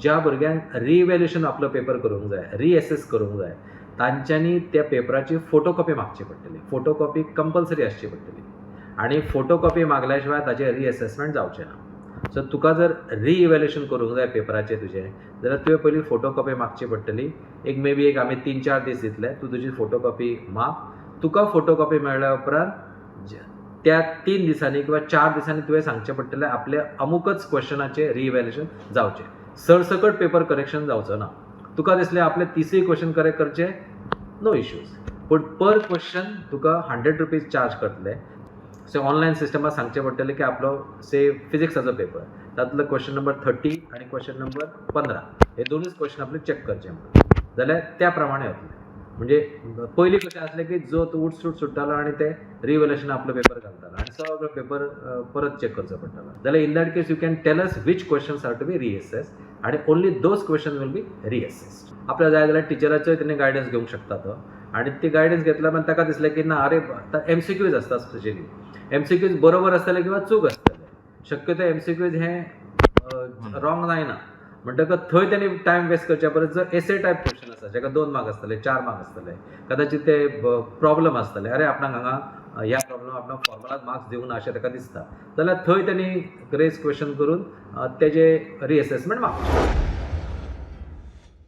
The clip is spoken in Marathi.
ज्या भुरग्यांक रिइवॅल्युएशन आपलो पेपर करूंक जाय, रिएसेस करूंक जाय, तांच्यांनी त्या पेपराची फोटोकॉपी मागची पडटली. फोटोकॉपी कंपल्सरी आसची पडटली आनी फोटोकॉपी मागल्या शिवाय ताचें रिएसेसमेंट जावचें ना. सो तुका जर रिइवॅल्युएशन करूंक जाय पेपराचें तुजें, जाल्यार तुवें पयलीं फोटोकॉपी मागची पडटली. एक मे बी एक आमी 3-4 दीस दितले, तूं तुजी फोटोकॉपी माग. तुका फोटोकॉपी मेळ्ळ्या उपरांत त्या 3 दिसांनी किंवा 4 दिसांनी तुवें सांगचें पडटलें आपल्या अमुकच क्वेश्चनाचें रिइवॅल्युएशन जावचें. सरसकट पेपर करेक्शन जावचो ना. तुका दिसलें आपले 30 क्वेश्चन करेक्ट करचे, नो इश्यूज. पूण पर क्वेश्चन तुका 100 रुपीज चार्ज करतले. सो ऑनलायन सिस्टमाक सांगचें पडटलें की आपलो से फिजिक्साचो पेपर, तातूंतलो क्वेश्चन नंबर 30 आनी क्वेश्चन नंबर 15 हे दोनूच क्वेश्चन आपले चॅक करचे म्हणून. जाल्यार त्या प्रमाणे वतले. म्हणजे पयलीं कशें आसलें की जो तूं उठसूट सुट्टालो आनी ते रिइवॅल्युएशन आपलो पेपर घालतालो आनी सगळो पेपर परत चॅक करचो पडटालो. जाल्यार in that case you can tell us which questions are to be reassessed आनी only those question will be reassessed. आपल्याला जाय जाल्यार टिचराचोय तेणी गायडन्स घेवंक शकता तो. आनी ती गायडन्स घेतल्या उपरांत ताका दिसलें की ना अरे MCQज आसता स्पेशली. MCQज बरोबर आसतले किंवा चूक आसतले. शक्यतो MCQज हे रॉंग जायना. म्हणटकच थंय तेणी टायम वेस्ट करच्या परस जर एसे टायप क्वेश्चन आसा जाका 2 मार्क आसतले, 4 मार्क आसतले, कदाचित ते प्रॉब्लम आसतले, अरे आपणाक हांगा ह्या प्रॉब्लम आपणाक फॉर्मुलाक मार्क्स दिवंक ना अशें ताका दिसता, जाल्यार थंय तेणी रेज क्वेश्चन करून तेजे रिएसेसमेंट मागचें.